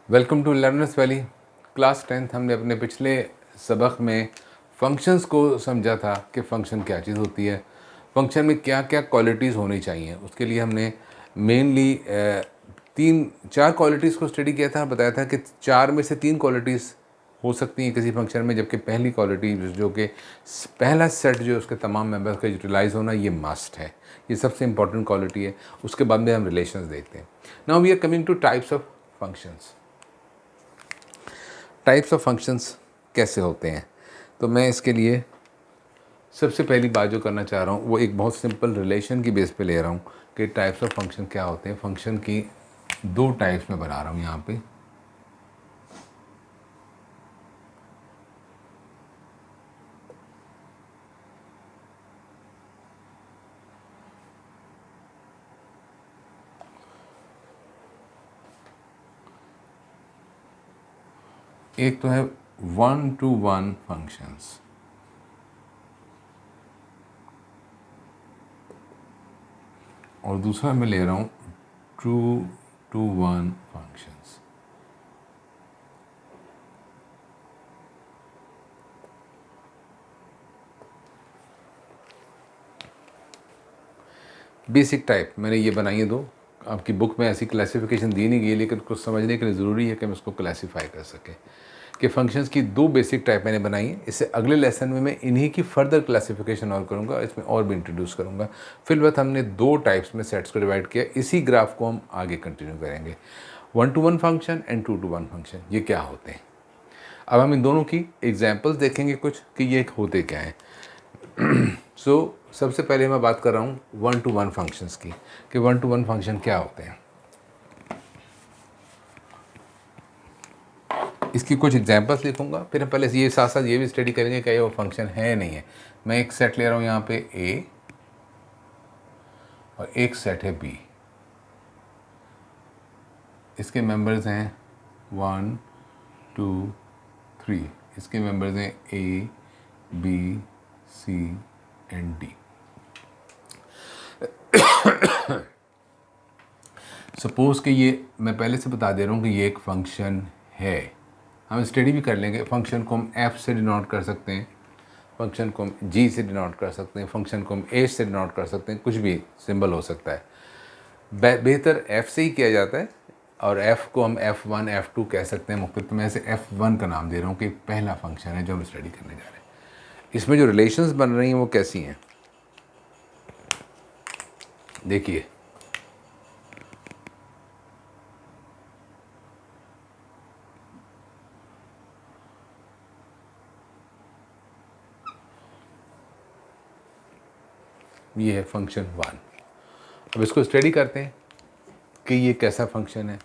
Welcome to Learners Valley. Class 10th हमने अपने पिछले सबक में फंक्शंस को समझा था कि फ़ंक्शन क्या चीज़ होती है, फ़ंक्शन में क्या क्या क्वालिटीज़ होनी चाहिए। उसके लिए हमने मेनली तीन चार क्वालिटीज़ को स्टडी किया था। बताया था कि चार में से तीन क्वालिटीज़ हो सकती हैं किसी फंक्शन में, जबकि पहली क्वालिटी जो कि पहला सेट जो उसके तमाम मेंबर्स का यूटिलाइज होना, ये मस्ट है, ये सबसे इंपॉर्टेंट क्वालिटी है। उसके बाद में हम रिलेशंस देखते हैं। Now we are coming to types of functions. Types of functions कैसे होते हैं, तो मैं इसके लिए सबसे पहली बात जो करना चाह रहा हूँ वो एक बहुत सिंपल रिलेशन की बेस पे ले रहा हूँ कि टाइप्स ऑफ फंक्शन क्या होते हैं। फंक्शन की दो टाइप्स में बना रहा हूँ यहाँ पे। एक तो है वन टू वन फंक्शंस, और दूसरा मैं ले रहा हूँ two to one functions. Basic type मैंने ये बनाई है दो। आपकी बुक में ऐसी क्लासिफिकेशन दी नहीं गई, लेकिन कुछ समझने के लिए ज़रूरी है कि हम इसको क्लासीफाई कर सकें कि फंक्शंस की दो बेसिक टाइप मैंने बनाई है। इससे अगले लेसन में मैं इन्हीं की फर्दर क्लासिफिकेशन और करूँगा, इसमें और भी इंट्रोड्यूस करूँगा। फिलहाल हमने दो टाइप्स में सेट्स को डिवाइड किया। इसी ग्राफ को हम आगे कंटिन्यू करेंगे। One to one function and two to one function, ये क्या होते हैं। अब हम इन दोनों की एग्जाम्पल्स देखेंगे कुछ कि ये होते क्या हैं। सबसे पहले मैं बात कर रहा हूँ वन टू वन फंक्शंस की कि वन टू वन फंक्शन क्या होते हैं। इसकी कुछ एग्जांपल्स लिखूंगा, फिर हम पहले ये साथ साथ ये भी स्टडी करेंगे कि वो फंक्शन है या नहीं है। मैं एक सेट ले रहा हूँ यहाँ पे ए और एक सेट है बी। इसके मेंबर्स हैं 1 2 3। इसके मेंबर्स हैं A B C and D. Suppose कि ये मैं पहले से बता दे रहा हूँ कि ये एक फंक्शन है। हम स्टडी भी कर लेंगे। फंक्शन को हम एफ से डिनोट कर सकते हैं, फंक्शन को हम जी से डिनोट कर सकते हैं, फंक्शन को हम ए से डिनोट कर सकते हैं, कुछ भी सिंबल हो सकता है। बेहतर एफ से ही किया जाता है, और एफ को हम F1 F2 कह सकते हैं मुख्तलिफ। तो मैं इसे F1 का नाम दे रहा हूँ कि पहला फंक्शन है जो हम स्टडी करने जा रहे हैं। इसमें जो रिलेशंस बन रही हैं वो कैसी हैं, देखिए। ये है फंक्शन 1। अब इसको स्टडी करते हैं कि ये कैसा फंक्शन है।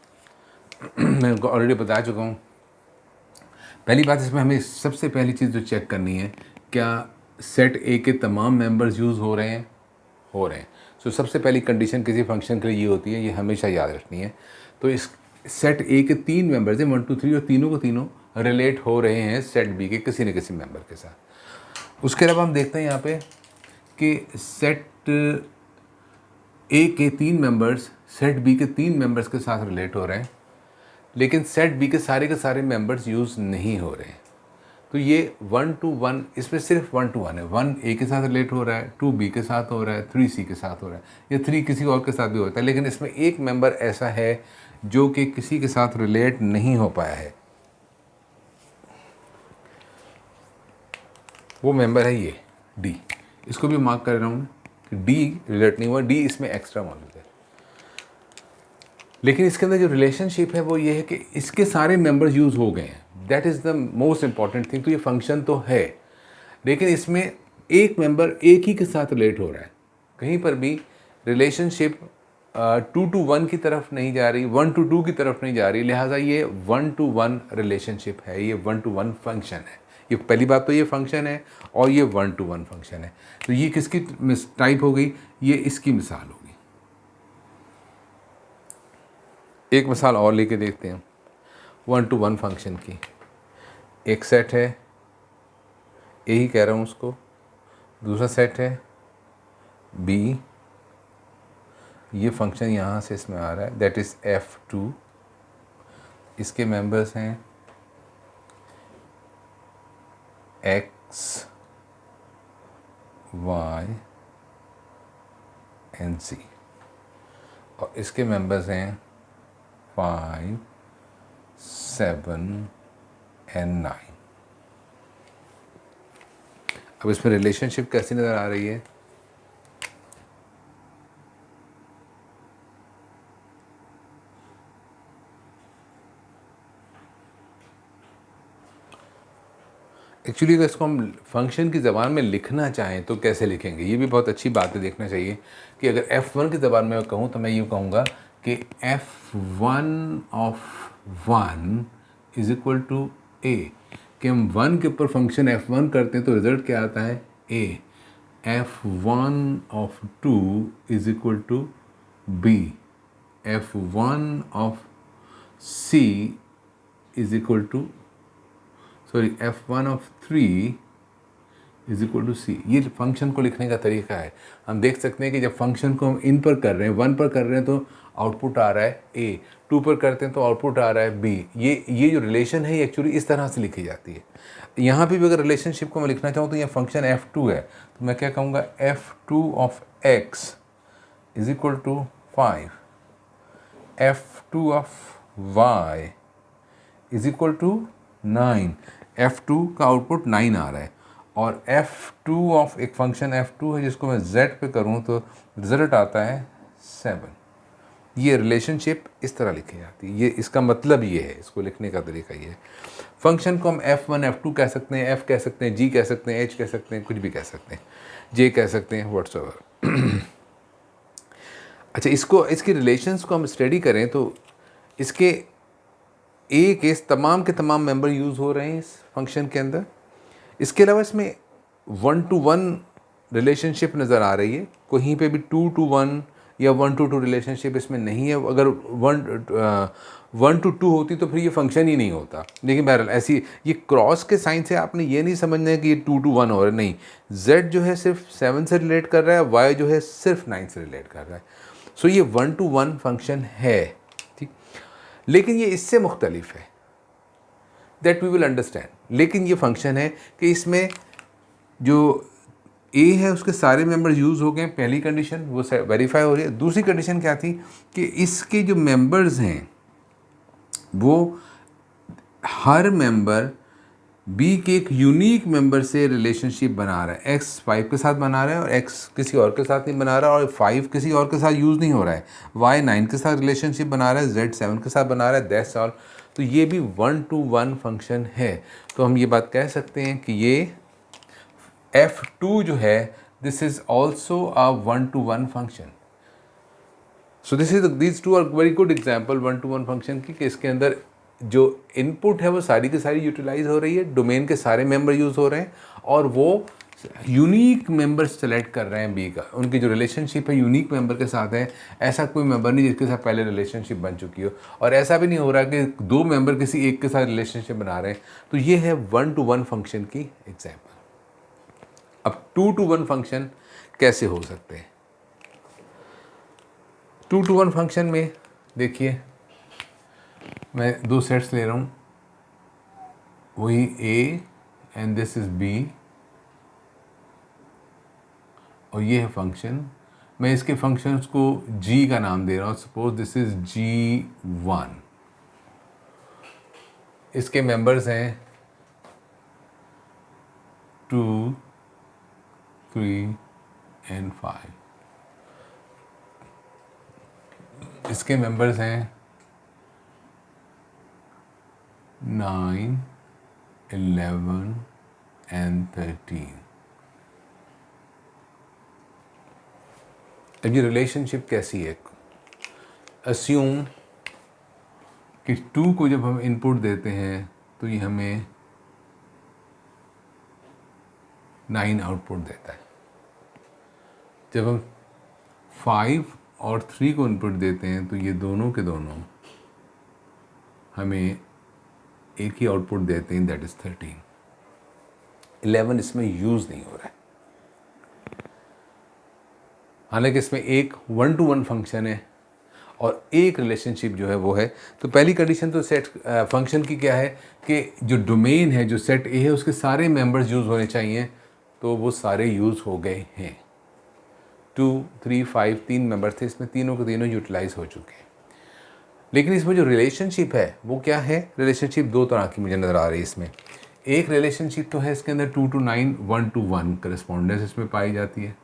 मैं उनको ऑलरेडी बता चुका हूँ। पहली बात, इसमें हमें सबसे पहली चीज़ जो चेक करनी है, क्या सेट ए के तमाम मेंबर्स यूज़ हो रहे हैं, हो रहे हैं। सबसे पहली कंडीशन किसी फंक्शन के लिए ये होती है, ये हमेशा याद रखनी है। तो इस सेट ए के तीन मेंबर्स हैं 1 2 3, और तीनों को तीनों रिलेट हो रहे हैं सेट बी के किसी न किसी मेंबर के साथ। उसके अलावा हम देखते हैं यहाँ पे कि सेट ए के तीन मेंबर्स सेट बी के तीन मेंबर्स के साथ रिलेट हो रहे हैं, लेकिन सेट बी के सारे मेंबर्स यूज़ नहीं हो रहे हैं। तो ये 1 टू 1, इसमें सिर्फ 1 टू 1 है। 1 ए के साथ रिलेट हो रहा है, 2 बी के साथ हो रहा है, 3 सी के साथ हो रहा है, या 3 किसी और के साथ भी होता है। लेकिन इसमें एक मेंबर ऐसा है जो कि किसी के साथ रिलेट नहीं हो पाया है। वो मेंबर है ये डी। इसको भी मार्क कर रहा हूँ कि डी रिलेट नहीं हुआ, डी इसमें एक्स्ट्रा मौजूद है। लेकिन इसके अंदर जो रिलेशनशिप है वो ये है कि इसके सारे मेंबर्स यूज़ हो गए हैं। That is the most important thing. तो ये फंक्शन तो है, लेकिन इसमें एक मेंबर एक ही के साथ रिलेट हो रहा है। कहीं पर भी रिलेशनशिप 2 टू 1 की तरफ नहीं जा रही, 1 टू 2 की तरफ नहीं जा रही। लिहाजा ये 1 टू 1 रिलेशनशिप है, ये 1 टू 1 फंक्शन है। ये पहली बात तो ये फंक्शन है, और ये 1 टू 1 फंक्शन है। तो ये किसकी टाइप हो गई, ये इसकी मिसाल होगी। एक मिसाल और लेके देखते हैं 1 टू 1 फंक्शन की। एक सेट है, यही कह रहा हूँ उसको। दूसरा सेट है बी, ये फंक्शन यहाँ से इसमें आ रहा है, दैट इज़ F2। इसके मेंबर्स हैं x, y एंड z, और इसके मेंबर्स हैं 5, 7 एंड 9। अब इसमें रिलेशनशिप कैसी नज़र आ रही है? एक्चुअली अगर इसको हम फंक्शन की ज़बान में लिखना चाहें तो कैसे लिखेंगे, ये भी बहुत अच्छी बात है, देखना चाहिए कि अगर f1 की ज़बान में कहूँ तो मैं यूँ कहूँगा कि f1 of 1 is equal to a, कि हम 1 के ऊपर फंक्शन f1 करते हैं तो रिज़ल्ट क्या आता है a। f1 of 2 is equal to b, f1 of c is equal to f1 of 3 is equal to C. ये फंक्शन को लिखने का तरीका है। हम देख सकते हैं कि जब फंक्शन को हम इन पर कर रहे हैं, 1 पर कर रहे हैं तो आउटपुट आ रहा है ए, 2 पर करते हैं तो आउटपुट आ रहा है बी। ये जो रिलेशन है एक्चुअली इस तरह से लिखी जाती है। यहाँ पे भी अगर रिलेशनशिप को मैं लिखना चाहूँ तो ये फंक्शन f2 है, तो मैं क्या कहूँगा f2 of x is equal to 5, f2 of y is equal to 9। f2 का आउटपुट 9 आ रहा है, और f2 ऑफ एक फंक्शन f2 है जिसको मैं z पे करूँ तो रिजल्ट आता है 7। ये रिलेशनशिप इस तरह लिखी जाती है। ये इसका मतलब ये है, इसको लिखने का तरीका ये है। फंक्शन को हम f1 f2 कह सकते हैं, f कह सकते हैं, g कह सकते हैं, h कह सकते हैं, कुछ भी कह सकते हैं, j कह सकते हैं, व्हाट्सएवर। अच्छा, इसकी रिलेशंस को हम स्टडी करें तो इसके के तमाम के तमाम मेंबर यूज़ हो रहे हैं इस फंक्शन के अंदर। इसके अलावा इसमें 1 to 1 रिलेशनशिप नज़र आ रही है, कहीं पे भी 2 to 1 या 1 to 2 रिलेशनशिप इसमें नहीं है। अगर 1 to 2 होती तो फिर ये फंक्शन ही नहीं होता। लेकिन बहरहाल ऐसी ये क्रॉस के साइन से आपने ये नहीं समझना है कि ये 2 to 1 हो रहा है, नहीं। z जो है सिर्फ 7 से रिलेट कर रहा है, y जो है सिर्फ 9 से रिलेट कर रहा है। सो ये 1 to 1 फंक्शन है, ठीक। लेकिन ये इससे मुख्तलिफ है, दैट वी विल अंडरस्टैंड। लेकिन ये फंक्शन है कि इसमें जो a है उसके सारे मेंबर यूज़ हो गए, पहली कंडीशन वो वेरीफाई हो रही है। दूसरी कंडीशन क्या थी कि इसके जो मेंबर्स हैं वो हर मेंबर b के एक यूनिक मेंबर से रिलेशनशिप बना रहा है। x 5 के साथ बना रहा है और x किसी और के साथ नहीं बना रहा, और 5 किसी और के साथ यूज़ नहीं हो रहा है। y 9 के साथ रिलेशनशिप बना रहा है, z 7 के साथ बना रहा है, दैट्स ऑल। तो ये भी 1 to 1 फंक्शन है। तो हम ये बात कह सकते हैं कि ये f2 जो है this is also a 1 to 1 function. So these two are very good example 1 to 1 function की, कि इसके अंदर जो इनपुट है वो सारी की सारी यूटिलाइज हो रही है, डोमेन के सारे मेंबर यूज़ हो रहे हैं, और वो यूनिक मेंबर सेलेक्ट कर रहे हैं बी का। उनकी जो रिलेशनशिप है यूनिक मेंबर के साथ है, ऐसा कोई मेंबर नहीं जिसके साथ पहले रिलेशनशिप बन चुकी हो, और ऐसा भी नहीं हो रहा कि दो मेंबर किसी एक के साथ रिलेशनशिप बना रहे हैं। तो ये है 1 to 1 फंक्शन की एग्जाम्पल। अब 2 to 1 फंक्शन कैसे हो सकते हैं? 2 to 1 फंक्शन में देखिए, मैं दो सेट्स ले रहा हूँ, वही a and this is b, और ये है फंक्शन। मैं इसके फंक्शंस को g का नाम दे रहा हूँ। Suppose this is g1। इसके मेंबर्स हैं 2, 3 एंड 5। इसके मेंबर्स हैं 9, 11 एंड 13। अब ये रिलेशनशिप कैसी है? अस्यूम कि 2 को जब हम इनपुट देते हैं तो ये हमें 9 आउटपुट देता है। जब हम 5 और 3 को इनपुट देते हैं तो ये दोनों के दोनों हमें एक ही आउटपुट देते हैं, दैट इज़ 13। 11 इसमें यूज़ नहीं हो रहा है। हालांकि इसमें एक 1 to 1 फंक्शन है, और एक रिलेशनशिप जो है वो है। तो पहली कंडीशन तो सेट फंक्शन की क्या है कि जो डोमेन है, जो सेट ए है, उसके सारे मेंबर्स यूज़ होने चाहिए, तो वो सारे यूज़ हो गए हैं। 2, 3, 5 तीन मेंबर थे, इसमें तीनों के तीनों यूटिलाइज हो चुके हैं। लेकिन इसमें जो रिलेशनशिप है वो क्या है? रिलेशनशिप दो तरह की मुझे नज़र आ रही है इसमें। एक रिलेशनशिप तो है इसके अंदर 2 to 9 1 to 1 करस्पॉन्डेंस इसमें पाई जाती है।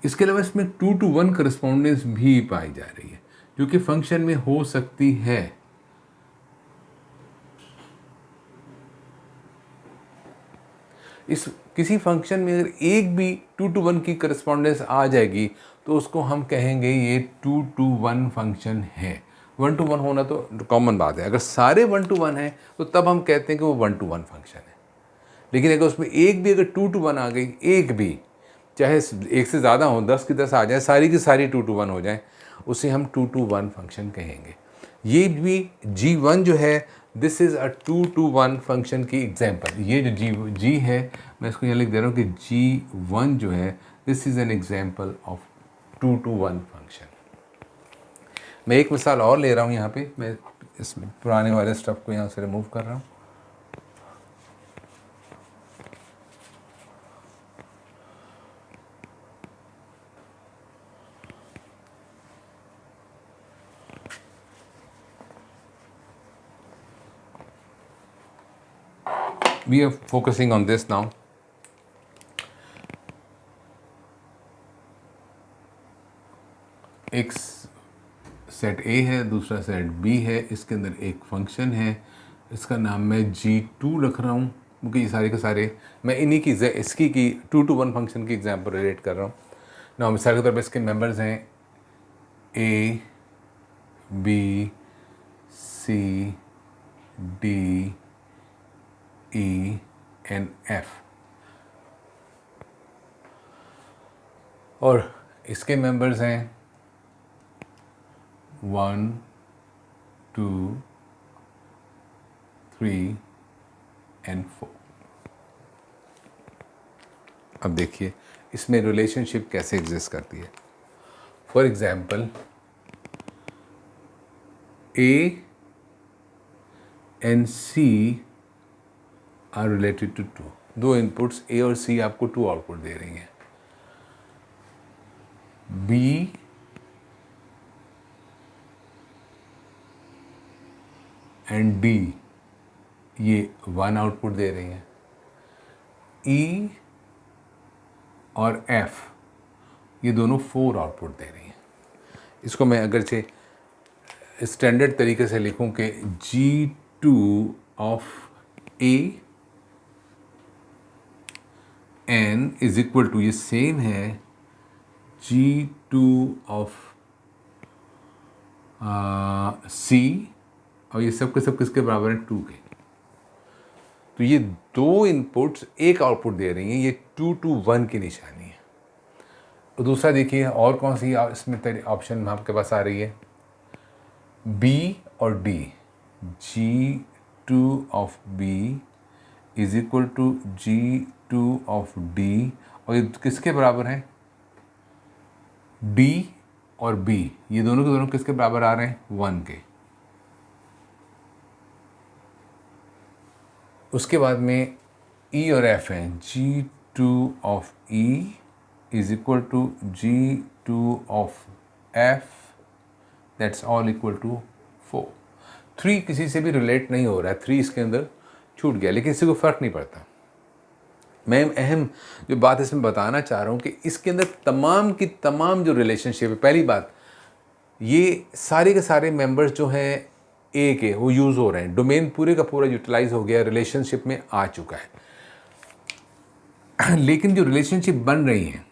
इसके अलावा इसमें 2 to 1 करस्पॉन्डेंस भी पाई जा रही है, जो कि फंक्शन में हो सकती है। इस किसी फंक्शन में अगर एक भी 2 to 1 की करस्पॉन्डेंस आ जाएगी तो उसको हम कहेंगे ये 2 to 1 फंक्शन है। 1 to 1 होना तो कॉमन बात है। अगर सारे 1 to 1 हैं तो तब हम कहते हैं कि वो 1 to 1 फंक्शन है। लेकिन अगर उसमें एक भी अगर 2 to 1 आ गई, एक भी, चाहे एक से ज़्यादा हो, 10 की 10 आ जाए, सारी की सारी 2 to 1 हो जाए, उसे हम 2 to 1 फंक्शन कहेंगे। ये भी G1 जो है, this is a 2 to 1 function की एग्जाम्पल। ये जो G है, मैं इसको यहाँ लिख दे रहा हूँ कि G1 जो है, this is an example of 2 to 1 function. मैं एक मिसाल और ले रहा हूँ यहाँ पे, मैं इसमें पुराने वाले स्टफ को यहाँ से रिमूव कर रहा हूँ। We are focusing on this now. एक सेट A है, दूसरा सेट B है, इसके अंदर एक फंक्शन है, इसका नाम मैं G2 रख रहा हूँ क्योंकि ये सारे के सारे मैं इन्हीं की इसकी 2 to 1 फंक्शन की एग्जाम्पल रिलेट कर रहा हूँ ना। मिसाल के तौर पर इसके मेंबर्स हैं A, B, C, D, E and F, और इसके मेंबर्स हैं 1, 2, 3 and 4। अब देखिए इसमें रिलेशनशिप कैसे एग्जिस्ट करती है। For example A and C are related to 2। दो इनपुट्स A और C आपको 2 आउटपुट दे रही हैं। B एंड D ये 1 आउटपुट दे रही हैं। E और F ये दोनों 4 आउटपुट दे रही हैं। इसको मैं अगर से स्टैंडर्ड तरीके से लिखूं कि G2 of A N is equal to, ये सेम है G2 ऑफ C, और ये सब के सब किसके बराबर है? 2 के। तो ये दो इनपुट्स एक आउटपुट दे रही हैं, ये 2 to 1 की निशानी है। तो दूसरा देखिए और कौन सी इसमें ऑप्शन आपके पास आ रही है? B और D, G2 of B is equal to G2 of D, और ये किसके बराबर है? D और B ये दोनों के दोनों किसके बराबर आ रहे हैं? 1 के। उसके बाद में E और F हैं, G2 of E is equal to G2 of F, that's all equal to 4। 3 किसी से भी रिलेट नहीं हो रहा है, 3 इसके अंदर छूट गया, लेकिन इससे कोई फ़र्क नहीं पड़ता। मैं अहम जो बात इसमें बताना चाह रहा हूँ कि इसके अंदर तमाम की तमाम जो रिलेशनशिप है, पहली बात ये सारे के सारे मेंबर्स जो हैं ए के वो यूज़ हो रहे हैं, डोमेन पूरे का पूरा यूटिलाइज हो गया, रिलेशनशिप में आ चुका है। लेकिन जो रिलेशनशिप बन रही हैं,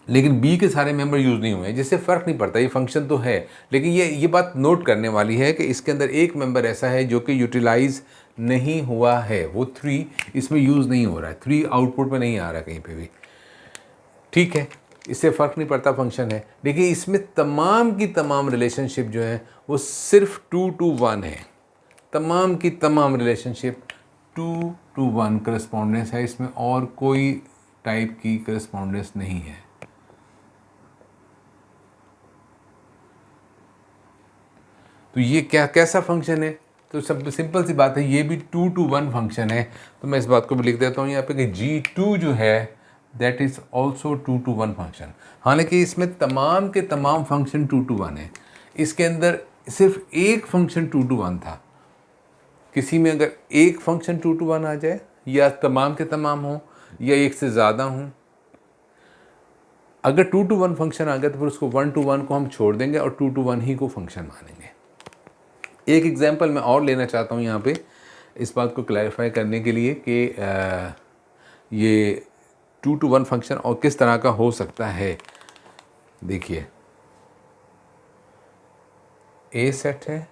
लेकिन बी के सारे मेंबर यूज़ नहीं हुए हैं, जिससे फ़र्क नहीं पड़ता, ये फंक्शन तो है। लेकिन ये बात नोट करने वाली है कि इसके अंदर एक मेंबर ऐसा है जो कि यूटिलाइज नहीं हुआ है, वो 3 इसमें यूज़ नहीं हो रहा है, 3 आउटपुट में नहीं आ रहा कहीं पे भी। ठीक है, इससे फ़र्क नहीं पड़ता, फंक्शन है। लेकिन इसमें तमाम की तमाम रिलेशनशिप जो है वो सिर्फ 2 to 1 है। तमाम की तमाम रिलेशनशिप 2 to 1 करस्पॉन्डेंस है, इसमें और कोई टाइप की करस्पॉन्डेंस नहीं है। तो ये क्या कैसा फंक्शन है? तो सब सिंपल सी बात है, ये भी 2 to 1 फंक्शन है। तो मैं इस बात को भी लिख देता हूँ यहाँ पे कि G2 जो है that is also 2 to 1 function. हालांकि इसमें तमाम के तमाम फंक्शन 2 to 1 है, इसके अंदर सिर्फ एक फंक्शन 2 to 1 था। किसी में अगर एक फंक्शन 2 to 1 आ जाए, या तमाम के तमाम हो, या एक से ज़्यादा हों, अगर 2 to 1 फंक्शन आ गया तो फिर उसको 1 to 1 को हम छोड़ देंगे और 2 to 1 ही को फंक्शन मानेंगे। एक एग्जांपल मैं और लेना चाहता हूँ यहाँ पे इस बात को क्लैरिफाई करने के लिए कि ये 2 to 1 फंक्शन और किस तरह का हो सकता है। देखिए, ए सेट है,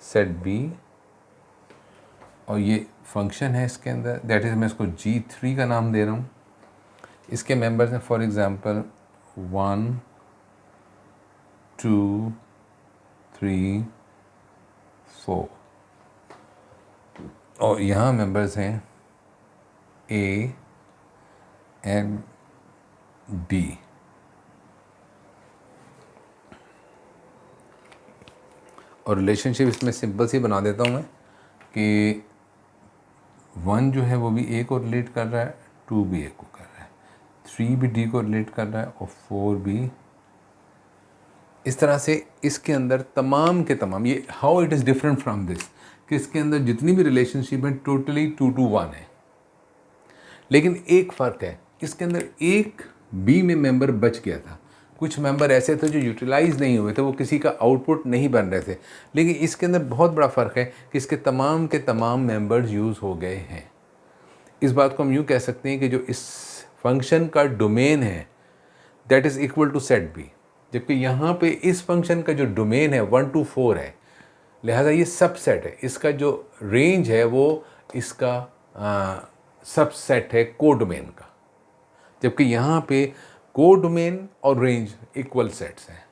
सेट बी, और ये फंक्शन है इसके अंदर, दैट इज़ मैं इसको G3 का नाम दे रहा हूँ। इसके मेंबर्स हैं फॉर एग्जांपल 1 2 3 4, और यहाँ मेंबर्स हैं ए एंड डी। और रिलेशनशिप इसमें सिंपल सी बना देता हूँ मैं कि 1 जो है वो भी ए को रिलेट कर रहा है, 2 भी ए को कर रहा है, 3 भी डी को रिलेट कर रहा है, और 4 भी। इस तरह से इसके अंदर तमाम के तमाम, ये how it is different from this, कि इसके अंदर जितनी भी रिलेशनशिप है टोटली 2 to 1 है। लेकिन एक फ़र्क है, इसके अंदर एक बी में मेंबर बच गया था, कुछ मेंबर ऐसे थे जो यूटिलाइज नहीं हुए थे, वो किसी का आउटपुट नहीं बन रहे थे। लेकिन इसके अंदर बहुत बड़ा फ़र्क है कि इसके तमाम के तमाम मेंबर्स यूज़ हो गए हैं। इस बात को हम यूँ कह सकते हैं कि जो इस फंक्शन का डोमेन है that is equal to set B, जबकि यहाँ पे इस फंक्शन का जो डोमेन है 1 to 4 है, लिहाजा ये सबसेट है। इसका जो रेंज है वो इसका सबसेट है कोडोमेन का, जबकि यहाँ पे कोडोमेन और रेंज इक्वल सेट्स हैं।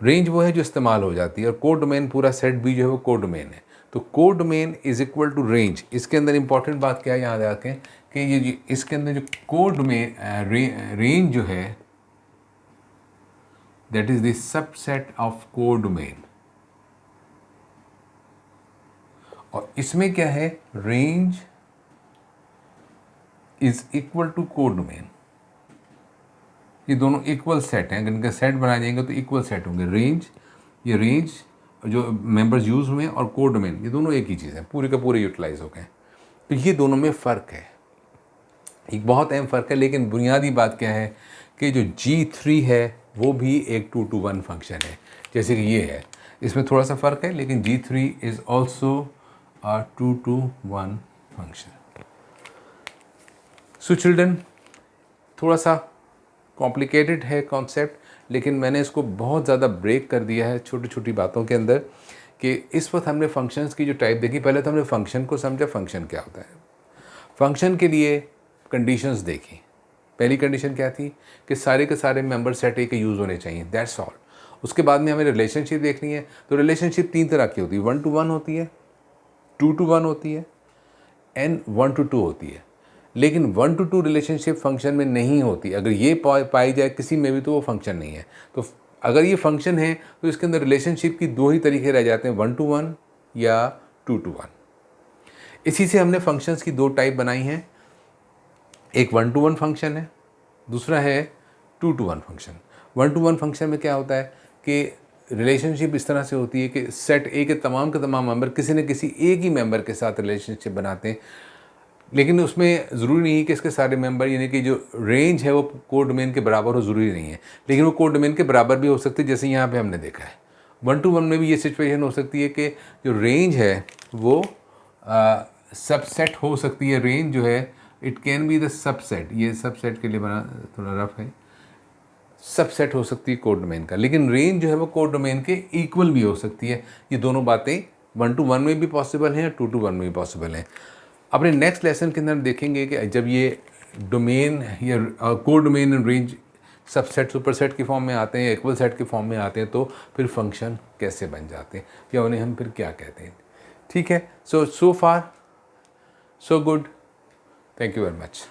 रेंज वो है जो इस्तेमाल हो जाती है, और कोडोमेन पूरा सेट भी जो है वो कोडोमेन है। तो codomain is equal to range. इसके अंदर इंपॉर्टेंट बात क्या है याद रखें कि ये इसके अंदर जो कोडोमेन रेंज जो है that is the subset of codomain, और इसमें क्या है, range is equal to codomain. ये दोनों इक्वल सेट हैं, अगर इनका सेट बनाए जाएंगे तो इक्वल सेट होंगे। रेंज, ये रेंज जो मेंबर्स यूज़ हुए हैं, और कोडोमेन, ये दोनों एक ही चीज़ है, पूरे का पूरे यूटिलाइज हो गए। तो ये दोनों में फ़र्क है, एक बहुत अहम फ़र्क है। लेकिन बुनियादी बात क्या है कि जो G3 है वो भी एक 2 to 1 फंक्शन है, जैसे कि ये है। इसमें थोड़ा सा फ़र्क है, लेकिन G3 is also a 2 to 1 function. So children, थोड़ा सा कॉम्प्लिकेटेड है कॉन्सेप्ट, लेकिन मैंने इसको बहुत ज़्यादा ब्रेक कर दिया है छोटी छोटी बातों के अंदर, कि इस वक्त हमने फंक्शंस की जो टाइप देखी। पहले तो हमने फंक्शन को समझा, फंक्शन क्या होता है। फंक्शन के लिए कंडीशंस देखी। पहली कंडीशन क्या थी कि सारे के सारे मेंबर सेट ए के यूज़ होने चाहिए, दैट्स ऑल। उसके बाद में हमें रिलेशनशिप देखनी है। तो रिलेशनशिप 3 तरह की होती है, 1 to 1 होती है, 2 to 1 होती है, एंड 1 to 2 होती है। लेकिन 1 to 2 रिलेशनशिप फंक्शन में नहीं होती। अगर ये पाई जाए किसी में भी तो वो फंक्शन नहीं है। तो अगर ये फंक्शन है तो इसके अंदर रिलेशनशिप की 2 ही तरीके रह जाते हैं, 1 to 1 या 2 to 1। इसी से हमने फंक्शंस की 2 टाइप बनाई हैं, एक 1 to 1 फंक्शन है, दूसरा है 2 to 1 फंक्शन। 1 to 1 फंक्शन में क्या होता है कि रिलेशनशिप इस तरह से होती है कि सेट ए के तमाम मेंबर किसी न किसी एक ही मेंबर के साथ रिलेशनशिप बनाते हैं। लेकिन उसमें ज़रूरी नहीं है कि इसके सारे मेंबर, यानी कि जो रेंज है वो कोड डोमेन के बराबर हो, ज़रूरी नहीं है। लेकिन वो कोड डोमेन के बराबर भी हो सकती है, जैसे यहाँ पे हमने देखा है। 1 to 1 में भी ये सिचुएशन हो सकती है कि जो रेंज है वो सबसेट हो सकती है। रेंज जो है it can be the subset, ये सबसेट के लिए बना थोड़ा रफ है, सबसेट हो सकती है कोड डोमेन का। लेकिन रेंज जो है वो कोड डोमेन के इक्वल भी हो सकती है। ये दोनों बातें 1 to 1 में भी पॉसिबल हैं, 2 to 1 में भी पॉसिबल हैं। अपने नेक्स्ट लेसन के अंदर देखेंगे कि जब ये डोमेन या code domain and range subset superset की फॉर्म में आते हैं या इक्वल सेट की फॉर्म में आते हैं, तो फिर फंक्शन कैसे बन जाते हैं या उन्हें हम फिर क्या कहते हैं। ठीक है, so far so good, thank you very much.